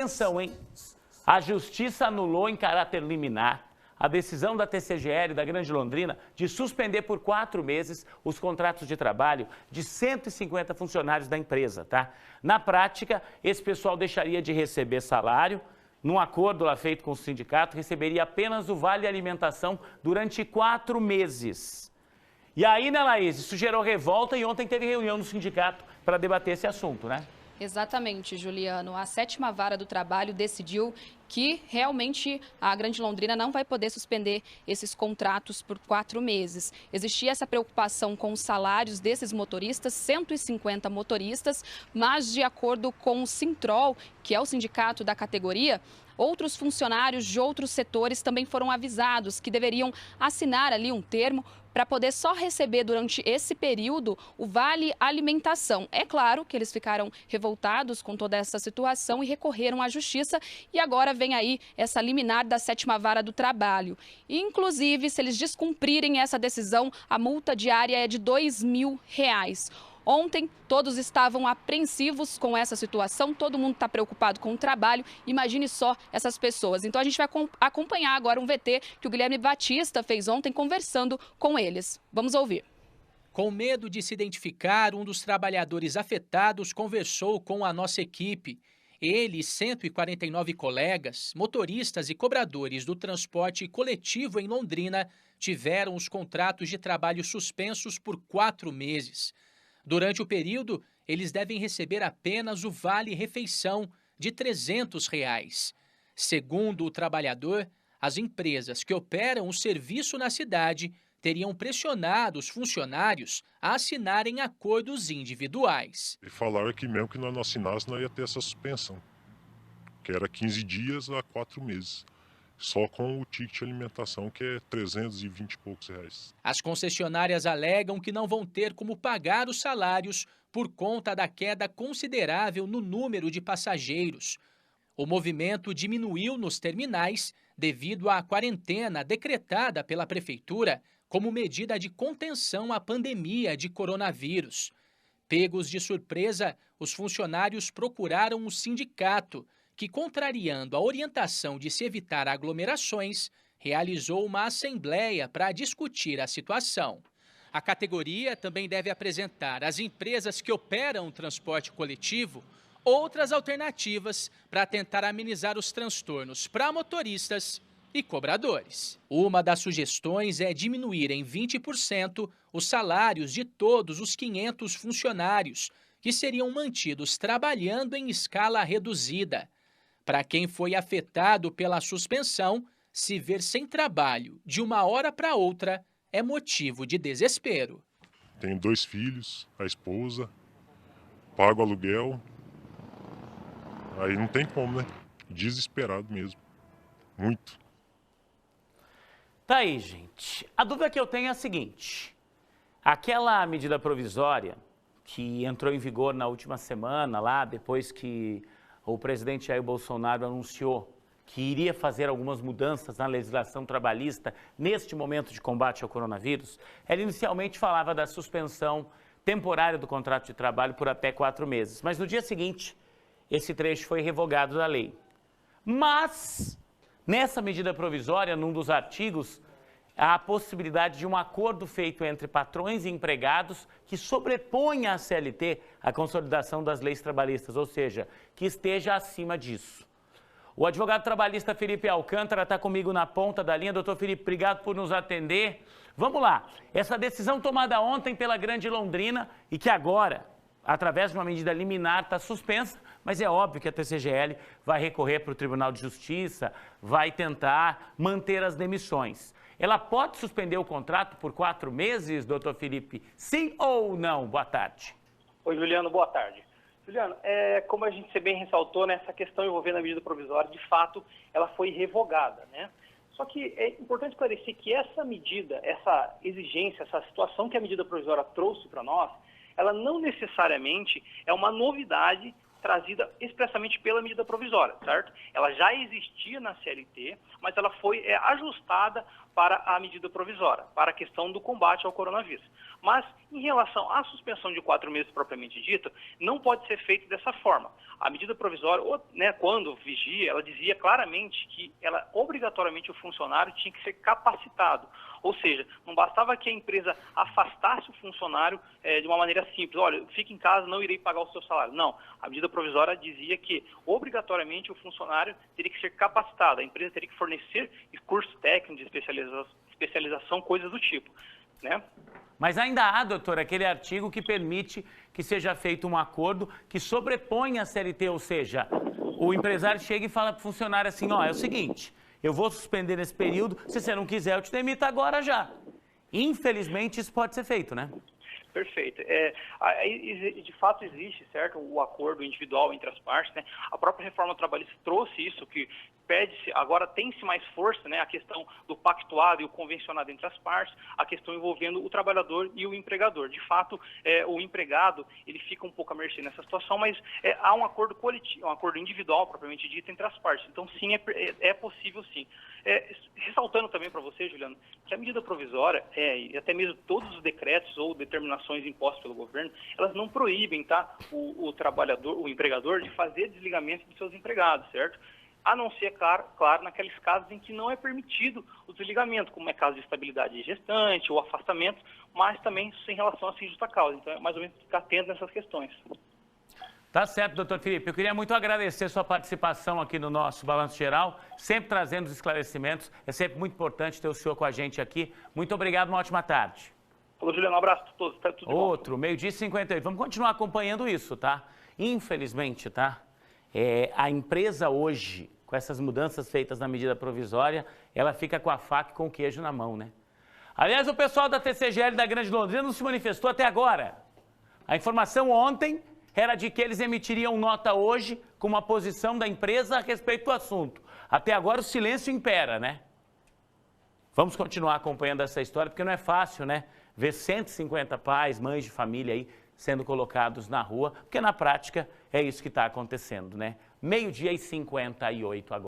Atenção, hein? A Justiça anulou em caráter liminar a decisão da TCGL da Grande Londrina de suspender por 4 meses os contratos de trabalho de 150 funcionários da empresa, tá? Na prática, esse pessoal deixaria de receber salário, num acordo lá feito com o sindicato, receberia apenas o vale alimentação durante 4 meses. E aí, né, Laís, isso gerou revolta e ontem teve reunião no sindicato para debater esse assunto, né? Exatamente, Juliano. A 7ª Vara do Trabalho decidiu que realmente a Grande Londrina não vai poder suspender esses contratos por 4 meses. Existia essa preocupação com os salários desses motoristas, 150 motoristas, mas de acordo com o Sintrol, que é o sindicato da categoria, outros funcionários de outros setores também foram avisados que deveriam assinar ali um termo para poder só receber durante esse período o vale alimentação. É claro que eles ficaram revoltados com toda essa situação e recorreram à justiça e agora vem aí essa liminar da 7ª Vara do Trabalho. Inclusive, se eles descumprirem essa decisão, a multa diária é de R$2.000. Ontem, todos estavam apreensivos com essa situação, todo mundo está preocupado com o trabalho, imagine só essas pessoas. Então, a gente vai acompanhar agora um VT que o Guilherme Batista fez ontem conversando com eles. Vamos ouvir. Com medo de se identificar, um dos trabalhadores afetados conversou com a nossa equipe. Ele e 149 colegas, motoristas e cobradores do transporte coletivo em Londrina, tiveram os contratos de trabalho suspensos por 4 meses. Durante o período, eles devem receber apenas o vale-refeição de R$300. Segundo o trabalhador, as empresas que operam o serviço na cidade teriam pressionado os funcionários a assinarem acordos individuais. E falaram que mesmo que nós não assinássemos, nós ia ter essa suspensão, que era 15 dias a 4 meses. Só com o ticket de alimentação, que é 320 e poucos reais. As concessionárias alegam que não vão ter como pagar os salários por conta da queda considerável no número de passageiros. O movimento diminuiu nos terminais devido à quarentena decretada pela prefeitura como medida de contenção à pandemia de coronavírus. Pegos de surpresa, os funcionários procuraram o sindicato, que, contrariando a orientação de se evitar aglomerações, realizou uma assembleia para discutir a situação. A categoria também deve apresentar às empresas que operam o transporte coletivo outras alternativas para tentar amenizar os transtornos para motoristas e cobradores. Uma das sugestões é diminuir em 20% os salários de todos os 500 funcionários, que seriam mantidos trabalhando em escala reduzida. Para quem foi afetado pela suspensão, se ver sem trabalho de uma hora para outra é motivo de desespero. Tenho 2 filhos, a esposa, pago aluguel, aí não tem como, né? Desesperado mesmo, muito. Tá aí, gente. A dúvida que eu tenho é a seguinte: aquela medida provisória que entrou em vigor na última semana, lá depois que o presidente Jair Bolsonaro anunciou que iria fazer algumas mudanças na legislação trabalhista neste momento de combate ao coronavírus, ela inicialmente falava da suspensão temporária do contrato de trabalho por até 4 meses. Mas no dia seguinte, esse trecho foi revogado da lei. Mas, nessa medida provisória, num dos artigos, há a possibilidade de um acordo feito entre patrões e empregados que sobreponha à CLT a consolidação das leis trabalhistas, ou seja, que esteja acima disso. O advogado trabalhista Felipe Alcântara está comigo na ponta da linha. Doutor Felipe, obrigado por nos atender. Vamos lá, essa decisão tomada ontem pela Grande Londrina e que agora, através de uma medida liminar, está suspensa, mas é óbvio que a TCGL vai recorrer para o Tribunal de Justiça, vai tentar manter as demissões. Ela pode suspender o contrato por 4 meses, doutor Felipe? Sim ou não? Boa tarde. Oi, Juliano, boa tarde. Juliano, como a gente bem ressaltou, né, essa questão envolvendo a medida provisória, de fato, ela foi revogada, né? Só que é importante esclarecer que essa medida, essa exigência, essa situação que a medida provisória trouxe para nós, ela não necessariamente é uma novidade trazida expressamente pela medida provisória, certo? Ela já existia na CLT, mas ela foi ajustada para a medida provisória, para a questão do combate ao coronavírus. Mas, em relação à suspensão de 4 meses propriamente dita, não pode ser feito dessa forma. A medida provisória, quando vigia, ela dizia claramente que obrigatoriamente o funcionário tinha que ser capacitado. Ou seja, não bastava que a empresa afastasse o funcionário de uma maneira simples. Olha, fique em casa, não irei pagar o seu salário. Não, a medida provisória dizia que obrigatoriamente o funcionário teria que ser capacitado. A empresa teria que fornecer cursos técnicos de especialização, coisas do tipo, né? Mas ainda há, doutor, aquele artigo que permite que seja feito um acordo que sobrepõe a CLT, ou seja, o empresário chega e fala para o funcionário assim, ó, é o seguinte, eu vou suspender nesse período, se você não quiser eu te demito agora já. Infelizmente isso pode ser feito, né? Perfeito. De fato existe, certo, o acordo individual entre as partes, né? A própria reforma trabalhista trouxe isso, que pede-se, agora tem-se mais força, né? A questão do pactuado e o convencionado entre as partes, a questão envolvendo o trabalhador e o empregador. De fato, o empregado, ele fica um pouco à mercê nessa situação, mas há um acordo coletivo, um acordo individual, propriamente dito, entre as partes. Então, sim, é possível, sim. Ressaltando também para você, Juliano, que a medida provisória, e até mesmo todos os decretos ou determinações impostas pelo governo, elas não proíbem, tá, o trabalhador, o empregador, de fazer desligamento dos seus empregados, certo? A não ser, claro, naqueles casos em que não é permitido o desligamento, como é caso de estabilidade gestante ou afastamento, mas também sem relação a sem justa causa. Então, é mais ou menos ficar atento nessas questões. Tá certo, doutor Felipe. Eu queria muito agradecer sua participação aqui no nosso Balanço Geral, sempre trazendo os esclarecimentos. É sempre muito importante ter o senhor com a gente aqui. Muito obrigado, uma ótima tarde. Falou, Juliano, um abraço a todos. Tá tudo de bom. Outro, 12h58. Vamos continuar acompanhando isso, tá? Infelizmente, tá? A empresa hoje, com essas mudanças feitas na medida provisória, ela fica com a faca e com o queijo na mão, né? Aliás, o pessoal da TCGL da Grande Londrina não se manifestou até agora. A informação ontem era de que eles emitiriam nota hoje com uma posição da empresa a respeito do assunto. Até agora o silêncio impera, né? Vamos continuar acompanhando essa história, porque não é fácil, né? Ver 150 pais, mães de família aí sendo colocados na rua, porque na prática é isso que está acontecendo, né? 12h58 agora.